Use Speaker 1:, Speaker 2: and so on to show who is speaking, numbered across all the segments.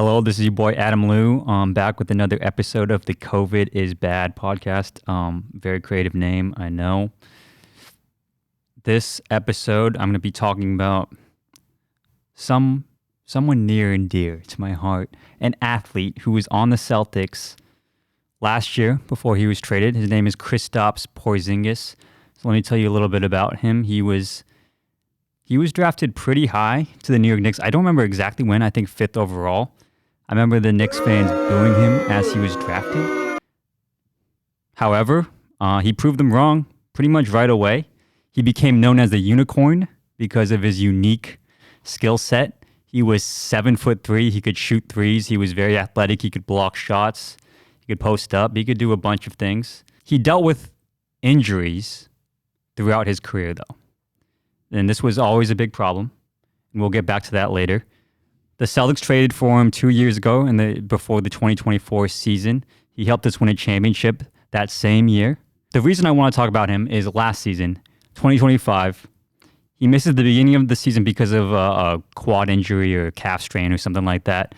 Speaker 1: Hello, this is your boy Adam Liu. Back with another episode of the COVID is Bad podcast. Very creative name, I know. This episode, I'm going to be talking about someone near and dear to my heart, an athlete who was on the Celtics last year before he was traded. His name is Kristaps Porzingis. So let me tell you a little bit about him. He was drafted pretty high to the New York Knicks. I don't remember exactly when. I think 5th overall. I remember the Knicks fans booing him as he was drafted. However, he proved them wrong pretty much right away. He became known as the Unicorn because of his unique skill set. He was 7'3". He could shoot threes. He was very athletic. He could block shots. He could post up. He could do a bunch of things. He dealt with injuries throughout his career, though. And this was always a big problem. And we'll get back to that later. The Celtics traded for him 2 years ago before the 2024 season. He helped us win a championship that same year. The reason I want to talk about him is last season, 2025. He misses the beginning of the season because of a quad injury or a calf strain or something like that.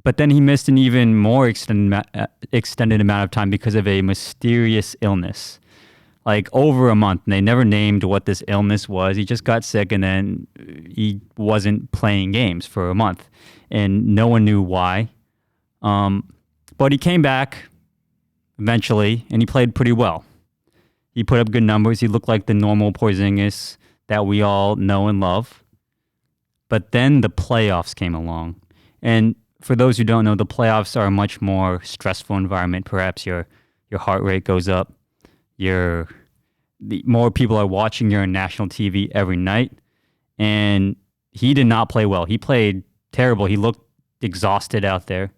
Speaker 1: But then he missed an even more extended amount of time because of a mysterious illness. Like over a month, and they never named what this illness was. He just got sick, and then he wasn't playing games for a month, and no one knew why. But he came back eventually, and he played pretty well. He put up good numbers. He looked like the normal Porzingis that we all know and love. But then the playoffs came along, and for those who don't know, the playoffs are a much more stressful environment. Perhaps your heart rate goes up. More people are watching you on national TV every night, and he did not play well. He played terrible. He looked exhausted out there.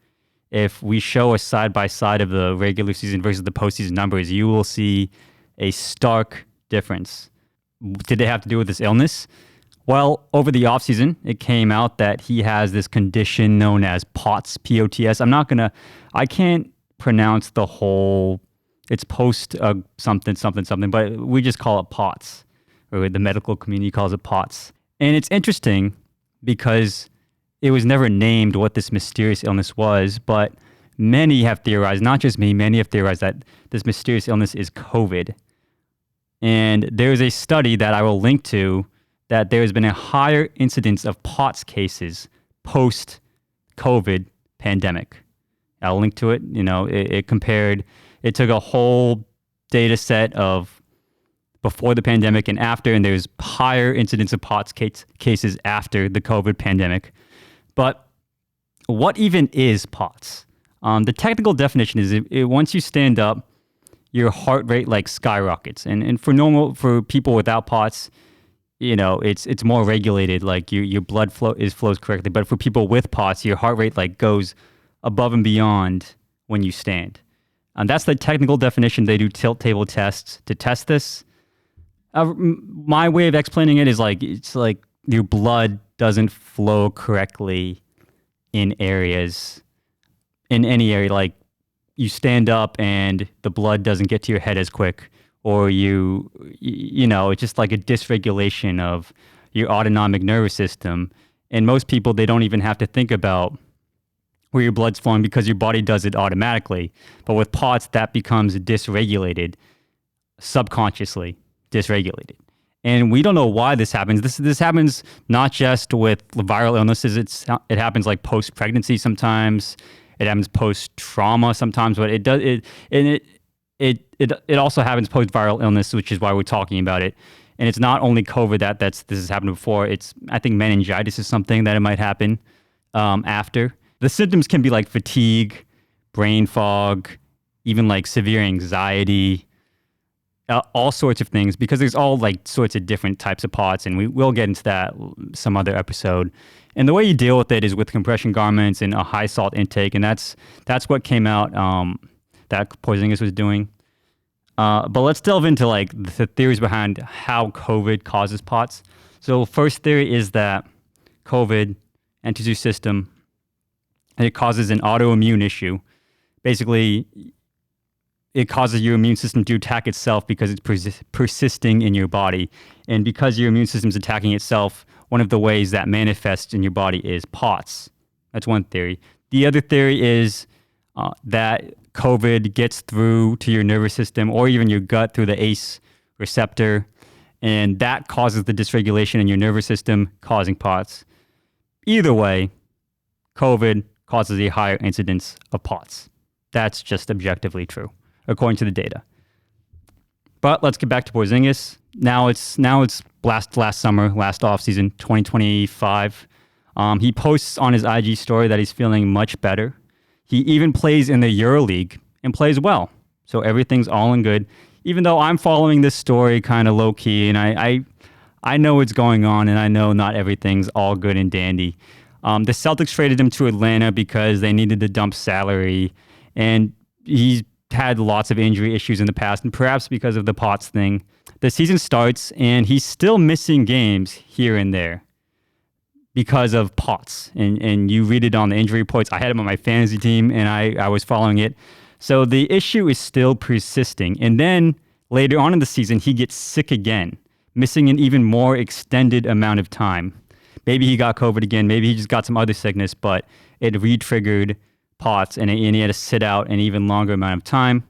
Speaker 1: If we show a side-by-side of the regular season versus the postseason numbers, you will see a stark difference. Did it have to do with this illness? Well, over the offseason, it came out that he has this condition known as POTS, P-O-T-S. I can't pronounce the whole. It's post something, but we just call it POTS, or the medical community calls it POTS. And it's interesting because it was never named what this mysterious illness was, but many have theorized, not just me, many have theorized that this mysterious illness is COVID. And there's a study that I will link to that there has been a higher incidence of POTS cases post-COVID pandemic. I'll link to it. It took a whole data set of before the pandemic and after, and there's higher incidence of POTS cases after the COVID pandemic. But what even is POTS? The technical definition is once you stand up, your heart rate skyrockets. And for people without POTS, it's more regulated, like your blood flows correctly. But for people with POTS, your heart rate goes above and beyond when you stand. That's the technical definition. They do tilt table tests to test this. My way of explaining it is it's like your blood doesn't flow correctly in any area. Like you stand up and the blood doesn't get to your head as quick, or it's just like a dysregulation of your autonomic nervous system. And most people, they don't even have to think about where your blood's flowing because your body does it automatically. But with POTS, that becomes dysregulated, subconsciously dysregulated. And we don't know why this happens. This happens not just with viral illnesses. It happens post-pregnancy sometimes. It happens post-trauma sometimes. But it also happens post-viral illness, which is why we're talking about it. And it's not only COVID this has happened before. I think meningitis is something that it might happen after. The symptoms can be fatigue, brain fog, even severe anxiety, all sorts of things, because there's all sorts of different types of POTS, and we will get into that some other episode. And the way you deal with it is with compression garments and a high salt intake, and that's what came out that Porzingis was doing. But let's delve into the theories behind how COVID causes POTS. So first theory is that COVID enters your system and it causes an autoimmune issue. Basically, it causes your immune system to attack itself because it's persisting in your body. And because your immune system is attacking itself, one of the ways that manifests in your body is POTS. That's one theory. The other theory is that COVID gets through to your nervous system or even your gut through the ACE receptor, and that causes the dysregulation in your nervous system, causing POTS. Either way, COVID causes a higher incidence of POTS. That's just objectively true, according to the data. But let's get back to Porzingis. Now it's last summer, last offseason, 2025. He posts on his IG story that he's feeling much better. He even plays in the EuroLeague and plays well. So everything's all in good. Even though I'm following this story kind of low key, and I know what's going on, and I know not everything's all good and dandy. The Celtics traded him to Atlanta because they needed to dump salary, and he's had lots of injury issues in the past, and perhaps because of the POTS thing. The season starts, and he's still missing games here and there because of POTS. And you read it on the injury reports. I had him on my fantasy team, and I was following it. So the issue is still persisting. And then later on in the season, he gets sick again, missing an even more extended amount of time. Maybe he got COVID again. Maybe he just got some other sickness, but it re-triggered POTS, and he had to sit out an even longer amount of time.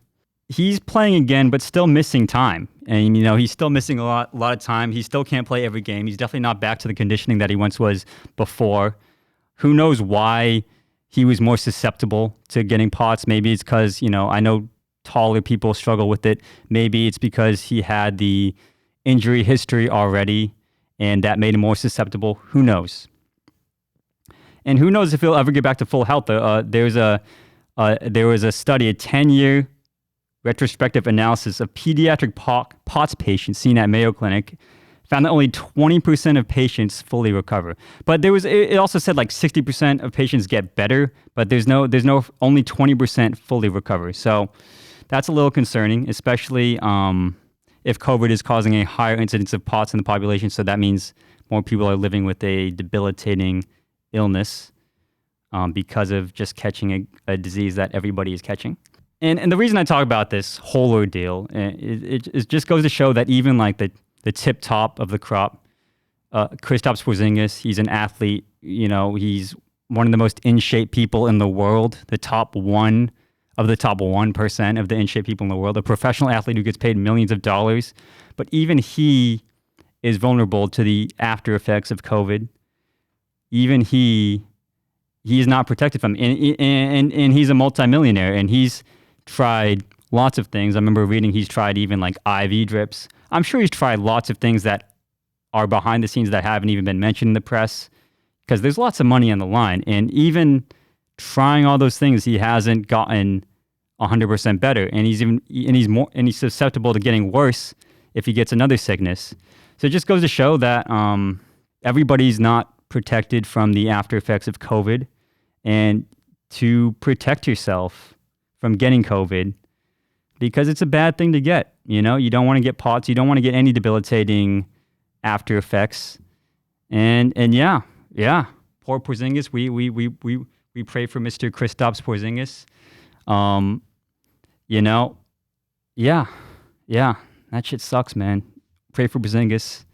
Speaker 1: He's playing again, but still missing time. And, he's still missing a lot of time. He still can't play every game. He's definitely not back to the conditioning that he once was before. Who knows why he was more susceptible to getting POTS? Maybe it's because, I know taller people struggle with it. Maybe it's because he had the injury history already, and that made him more susceptible. Who knows? And who knows if he'll ever get back to full health. There was a study, a 10-year retrospective analysis of pediatric POTS patients seen at Mayo Clinic, found that only 20% of patients fully recover. But it also said like 60% of patients get better, but there's no only 20% fully recover. So that's a little concerning, especially if COVID is causing a higher incidence of POTS in the population. So that means more people are living with a debilitating illness because of just catching a disease that everybody is catching. And the reason I talk about this whole ordeal, it just goes to show that even like the tip top of the crop, Kristaps Porzingis, he's an athlete. He's one of the most in shape people in the world, the top 1% of the top 1% of the in shape people in the world, a professional athlete who gets paid millions of dollars. But even he is vulnerable to the after effects of COVID. Even he is not protected from it. And he's a multimillionaire, and he's tried lots of things. I remember reading he's tried even like IV drips. I'm sure he's tried lots of things that are behind the scenes that haven't even been mentioned in the press, because there's lots of money on the line. And even trying all those things, he hasn't gotten 100% better, and he's susceptible to getting worse if he gets another sickness. So it just goes to show that everybody's not protected from the after effects of COVID, and to protect yourself from getting COVID, because it's a bad thing to get. You don't want to get POTS. You don't want to get any debilitating after effects. And yeah, poor Porzingis. We pray for Mr. Kristaps Porzingis. Yeah, that shit sucks, man. Pray for Porzingis.